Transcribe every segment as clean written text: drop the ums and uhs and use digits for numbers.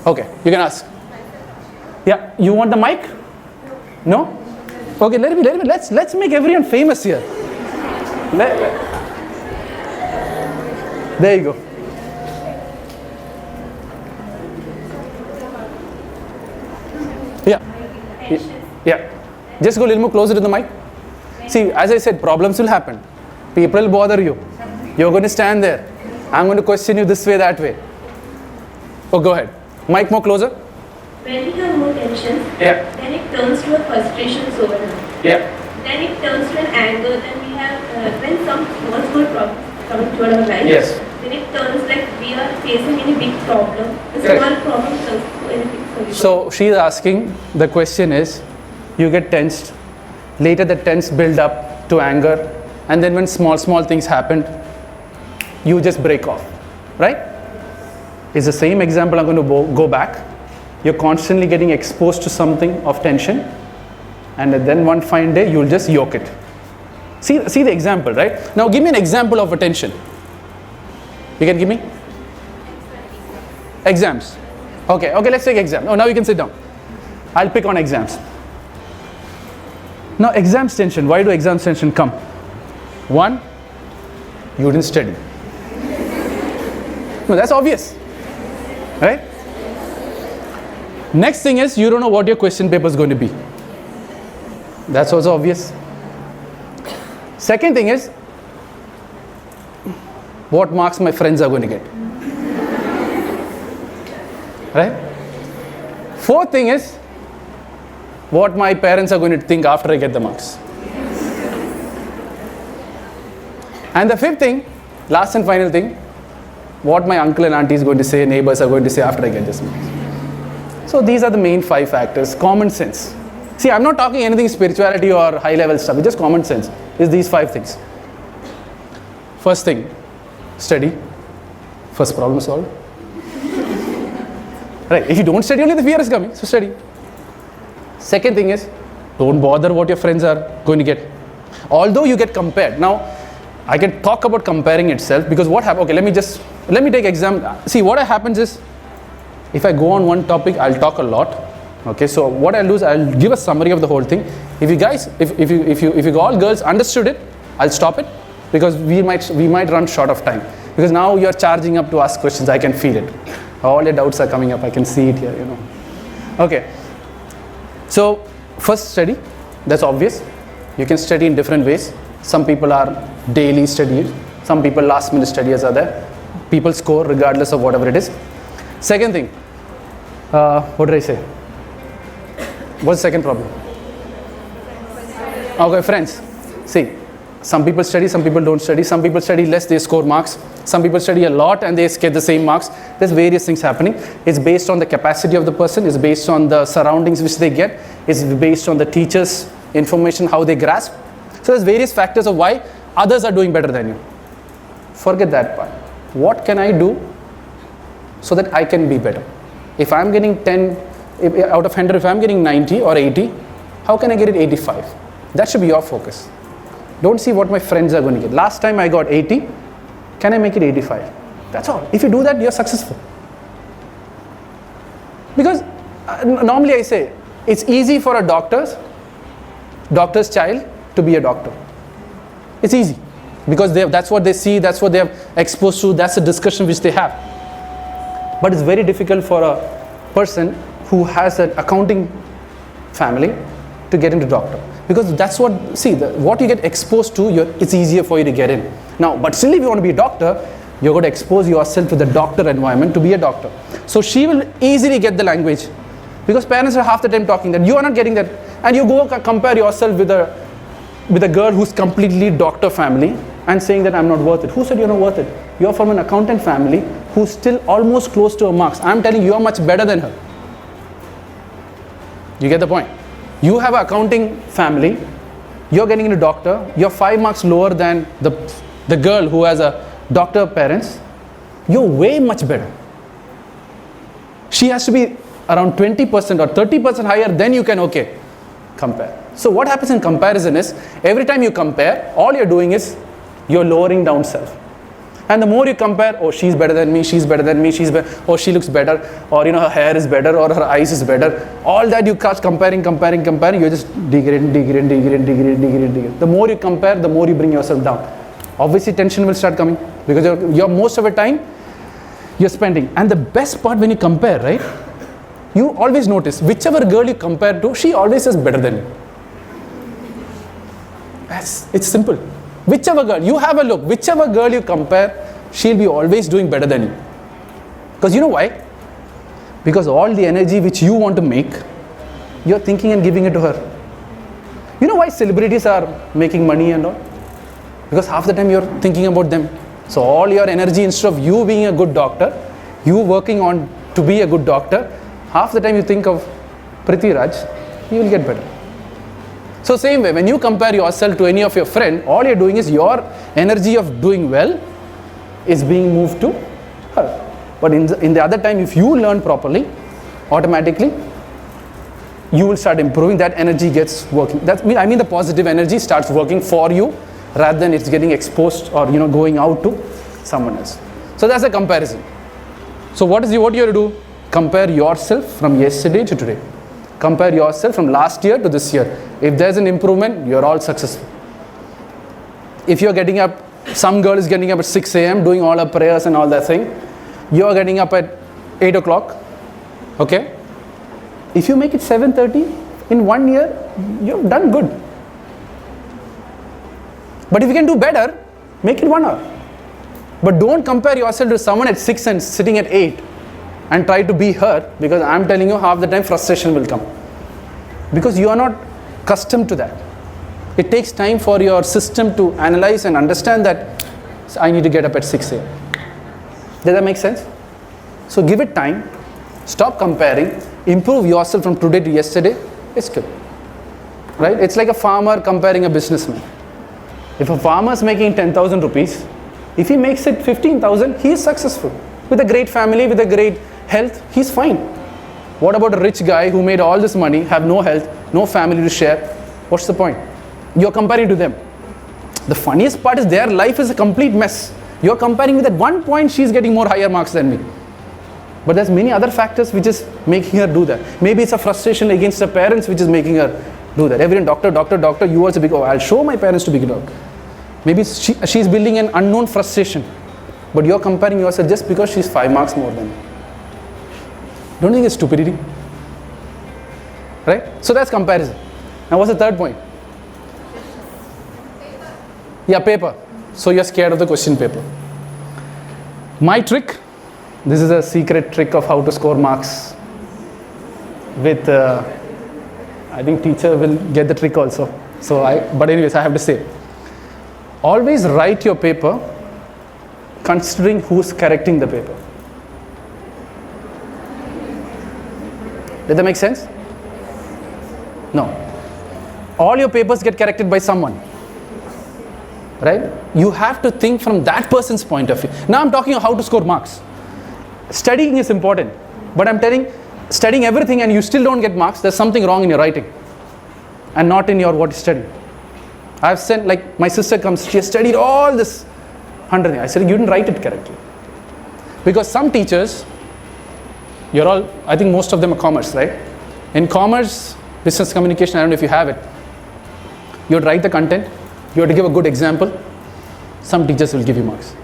Okay, you can ask. Yeah, you want the mic? No? Okay, let's make everyone famous here. There you go. Yeah. Just go a little more closer to the mic. See, as I said, problems will happen. People will bother you. You're going to stand there. I'm going to question you this way, that way. Oh, go ahead. Mic more closer. When we have more tension, then it turns to a frustration zone. Then it turns to an anger. Then we have, when some small problems come into our life, then it turns like we are facing any big problem. The small problem turns to anything solution. So she's asking, the question is, you get tensed. Later the tense build up to anger. And then when small things happen, you just break off. Right? It's the same example. I'm going to go back. You're constantly getting exposed to something of tension, and then one fine day you'll just yoke it. See the example, right? Now give me an example of a tension. You can give me? Exams. Okay, let's take exam. Oh, now you can sit down. I'll pick on exams. Now exams tension, why do exams tension come? One, you didn't study. No, that's obvious, right? Next thing is, you don't know what your question paper is going to be. That's also obvious. Second thing is, what marks my friends are going to get. Right? Fourth thing is, what my parents are going to think after I get the marks. And the fifth thing, last and final thing, what my uncle and auntie is going to say, neighbors are going to say after I get this marks. So these are the main 5 factors. Common sense. See, I'm not talking anything spirituality or high level stuff. It's just common sense. Is these 5 things. First thing, study. First problem solved. Right. If you don't study, only the fear is coming. So study. Second thing is, don't bother what your friends are going to get. Although you get compared. Now, I can talk about comparing itself, because what happens, okay, let me take example. See, what happens is, if I go on one topic, I'll talk a lot. Okay, so what I'll do is I'll give a summary of the whole thing. If you guys, if you all girls understood it, I'll stop it, because we might run short of time. Because now you're charging up to ask questions. I can feel it. All your doubts are coming up. I can see it here. Okay. So first, study. That's obvious. You can study in different ways. Some people are daily studiers. Some people last minute studiers are there. People score regardless of whatever it is. Second thing. What did I say? What's the second problem? Okay, friends. See, some people study, some people don't study. Some people study less, they score marks. Some people study a lot and they get the same marks. There's various things happening. It's based on the capacity of the person. It's based on the surroundings which they get. It's based on the teacher's information, how they grasp. So there's various factors of why others are doing better than you. Forget that part. What can I do so that I can be better? If I'm getting 10 out of 100, if I'm getting 90 or 80, how can I get it 85? That should be your focus. Don't see what my friends are going to get. Last time I got 80, can I make it 85? That's all. If you do that, you're successful. Because normally I say, it's easy for a doctor's child to be a doctor. It's easy. Because that's what they see, that's what they're exposed to, that's the discussion which they have. But it's very difficult for a person who has an accounting family to get into doctor. Because that's what, what you get exposed to, it's easier for you to get in. Now, but still if you want to be a doctor, you're going to expose yourself to the doctor environment to be a doctor. So she will easily get the language. Because parents are half the time talking that you are not getting that. And you go compare yourself with a girl who's completely doctor family and saying that I'm not worth it. Who said you're not worth it? You're from an accountant family who's still almost close to her marks. I'm telling you, you're much better than her. You get the point? You have an accounting family, you're getting into doctor, you're 5 marks lower than the girl who has a doctor parents, you're way much better. She has to be around 20% or 30% higher, then you can, compare. So what happens in comparison is, every time you compare, all you're doing is, you're lowering down self. And the more you compare, oh, she's better than me, she's better than me, oh, she looks better, or her hair is better, or her eyes is better. All that you start comparing, you're just degrading. The more you compare, the more you bring yourself down. Obviously, tension will start coming because you're most of the time you're spending. And the best part when you compare, right? You always notice whichever girl you compare to, she always is better than you. It's simple. Whichever girl, you have a look, whichever girl you compare, she'll be always doing better than you. Because you know why? Because all the energy which you want to make, you're thinking and giving it to her. You know why celebrities are making money and all? Because half the time you're thinking about them. So all your energy, instead of you being a good doctor, you working on to be a good doctor, half the time you think of Prithvi Raj, you will get better. So same way, when you compare yourself to any of your friend, all you're doing is your energy of doing well is being moved to her. But in the other time, if you learn properly, automatically, you will start improving. That energy gets working. I mean the positive energy starts working for you rather than it's getting exposed or going out to someone else. So that's a comparison. So what you have to do? Compare yourself from yesterday to today. Compare yourself from last year to this year. If there's an improvement, you're all successful. If you're getting up, some girl is getting up at 6 a.m. doing all her prayers and all that thing. You're getting up at 8 o'clock. Okay? If you make it 7:30, in 1 year, you've done good. But if you can do better, make it 1 hour. But don't compare yourself to someone at 6 and sitting at 8 and try to be her, because I'm telling you, half the time frustration will come. Because you are not accustomed to that. It takes time for your system to analyze and understand that I need to get up at 6 a.m. Does that make sense? So give it time, stop comparing, improve yourself from today to yesterday, it's good. Right? It's like a farmer comparing a businessman. If a farmer is making 10,000 rupees, if he makes it 15,000, he is successful. With a great family, with a great health, he's fine. What about a rich guy who made all this money, have no health, no family to share? What's the point? You're comparing to them. The funniest part is their life is a complete mess. You're comparing with at one point she's getting more higher marks than me. But there's many other factors which is making her do that. Maybe it's a frustration against her parents which is making her do that. Everyone, doctor, you also become, I'll show my parents to be a doctor. Maybe she's building an unknown frustration. But you're comparing yourself just because she's 5 marks more than you. Don't you think it's stupidity? Right? So that's comparison. Now what's the third point? Yeah, paper. So you're scared of the question paper. My trick, this is a secret trick of how to score marks. With, I think teacher will get the trick also. But anyways, I have to say. Always write your paper considering who's correcting the paper. Did that make sense? No. All your papers get corrected by someone. Right? You have to think from that person's point of view. Now I'm talking about how to score marks. Studying is important. But I'm telling, studying everything and you still don't get marks, there's something wrong in your writing. And not in your what you study. I've sent, like my sister comes, she has studied all this 100 things. I said, you didn't write it correctly. Because some teachers, you're all, I think most of them are commerce, right? In commerce, business communication, I don't know if you have it. You have to write the content, you have to give a good example. Some teachers will give you marks.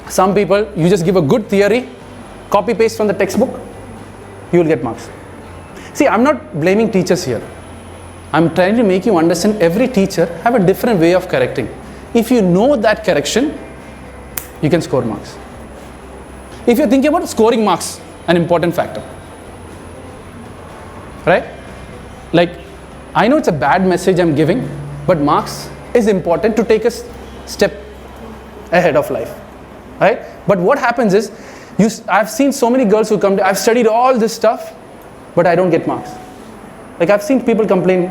Some people, you just give a good theory, copy paste from the textbook, you will get marks. See, I'm not blaming teachers here. I'm trying to make you understand every teacher have a different way of correcting. If you know that correction, you can score marks. If you're thinking about scoring marks, an important factor. Right? Like, I know it's a bad message I'm giving, but marks is important to take a step ahead of life. Right? But what happens is, I've seen so many girls who come, I've studied all this stuff, but I don't get marks. Like I've seen people complain,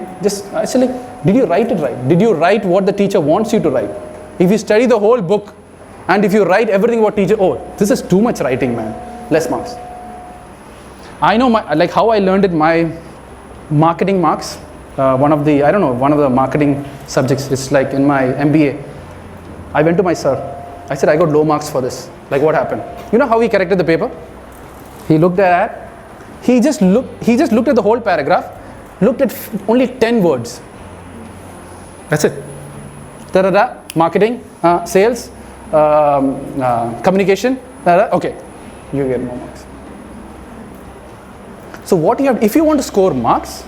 I said like, did you write it right? Did you write what the teacher wants you to write? If you study the whole book, and if you write everything what teacher, this is too much writing, man, less marks. I know like how I learned it, my marketing marks, one of the marketing subjects, it's like in my MBA. I went to my sir. I said, I got low marks for this. Like, what happened? You know how he corrected the paper? He looked at, he just looked at the whole paragraph, looked at only 10 words. That's it. Da-da-da, marketing, sales, communication, da-da, okay, you get more marks. So what you have, if you want to score marks,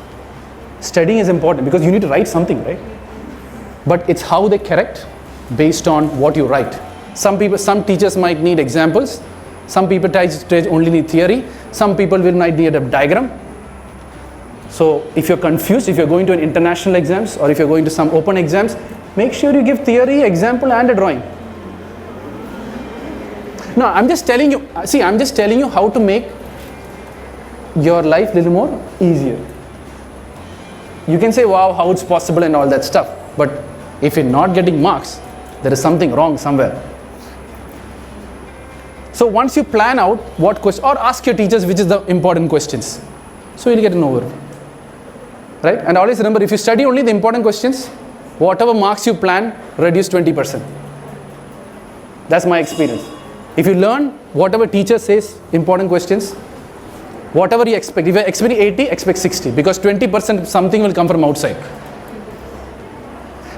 studying is important because you need to write something, right? But it's how they correct based on what you write. Some teachers might need examples. Some people only need theory. Some people might need a diagram. So if you're confused, if you're going to an international exams or if you're going to some open exams, make sure you give theory, example and a drawing. No, I'm just telling you how to make your life a little more easier. You can say, wow, how it's possible and all that stuff. But if you're not getting marks, there is something wrong somewhere. So once you plan out what question, or ask your teachers which is the important questions. So you'll get an overview. Right? And always remember, if you study only the important questions, whatever marks you plan, reduce 20%. That's my experience. If you learn whatever teacher says, important questions, whatever you expect, if you're expecting 80, expect 60, because 20% something will come from outside.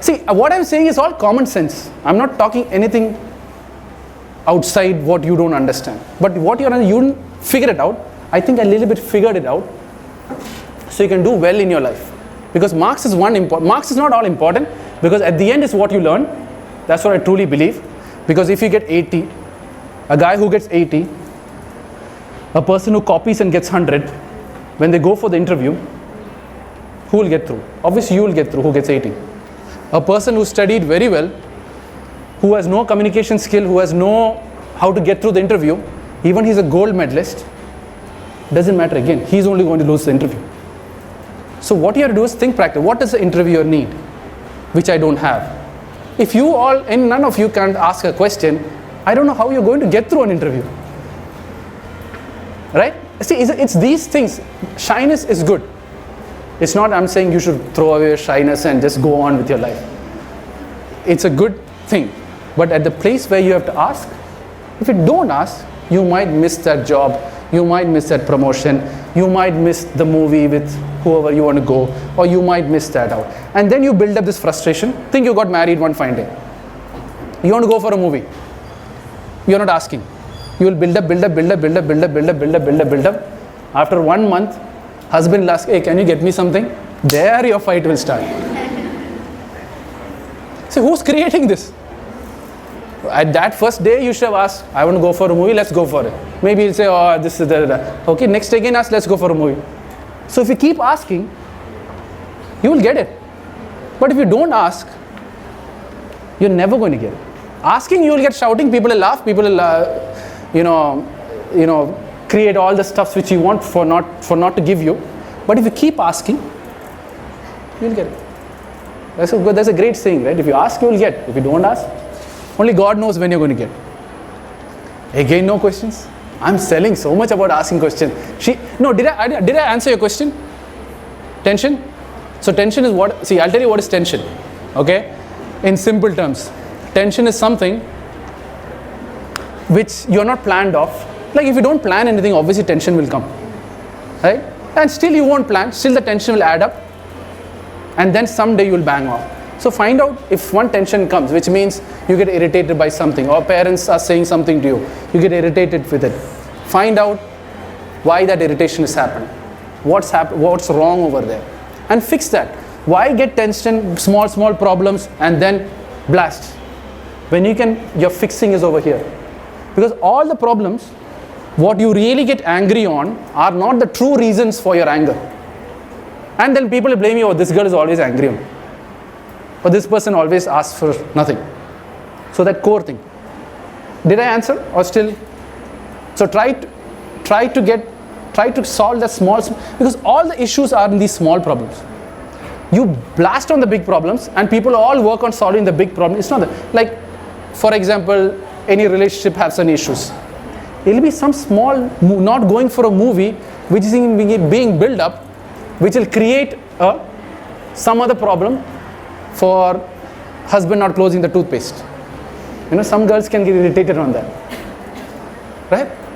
See, what I'm saying is all common sense. I'm not talking anything outside what you don't understand. But what you figure it out. I think a little bit figured it out. So you can do well in your life. Because marks is marks is not all important, because at the end is what you learn. That's what I truly believe. Because if you get 80, a guy who gets 80, a person who copies and gets 100, when they go for the interview, who will get through? Obviously you will get through, who gets 80. A person who studied very well, who has no communication skill, who has no how to get through the interview, even he's a gold medalist, doesn't matter again, he's only going to lose the interview. So what you have to do is think practice. What does the interviewer need, which I don't have? If you all, and none of you can't ask a question, I don't know how you're going to get through an interview. Right? See, it's these things. Shyness is good. It's not I'm saying you should throw away your shyness and just go on with your life. It's a good thing. But at the place where you have to ask, if you don't ask, you might miss that job, you might miss that promotion, you might miss the movie with whoever you want to go, or you might miss that out. And then you build up this frustration. Think you got married one fine day. You want to go for a movie. You're not asking. You will build up. After 1 month, husband will ask, hey, can you get me something? There your fight will start. See, who's creating this? At that first day, you should have asked, I want to go for a movie, let's go for it. Maybe he'll say, oh, this is the. Okay, next again ask, let's go for a movie. So if you keep asking, you will get it. But if you don't ask, you're never going to get it. Asking, you will get shouting, people will laugh, people will, create all the stuff which you want for not to give you. But if you keep asking, you'll get it. That's a great saying, right? If you ask, you will get. If you don't ask, only God knows when you're going to get. Again, no questions. I'm selling so much about asking questions. Did I answer your question? Tension? So tension is what? See, I'll tell you what is tension. Okay? In simple terms, tension is something which you're not planned of. Like if you don't plan anything, obviously tension will come. Right? And still you won't plan, still the tension will add up. And then someday you will bang off. So find out if one tension comes, which means you get irritated by something, or parents are saying something to you, you get irritated with it. Find out why that irritation is happening. What's wrong over there? And fix that. Why get tension, small problems, and then blast? When your fixing is over here. Because all the problems, what you really get angry on are not the true reasons for your anger. And then people will blame you, oh, this girl is always angry on me. Or this person always asks for nothing. So that core thing. Did I answer or still? So try to solve the small, because all the issues are in these small problems. You blast on the big problems and people all work on solving the big problem. It's not that. Like, for example, any relationship has some issues. It will be some small, not going for a movie, which is being built up, which will create some other problem for husband not closing the toothpaste. Some girls can get irritated on that. Right?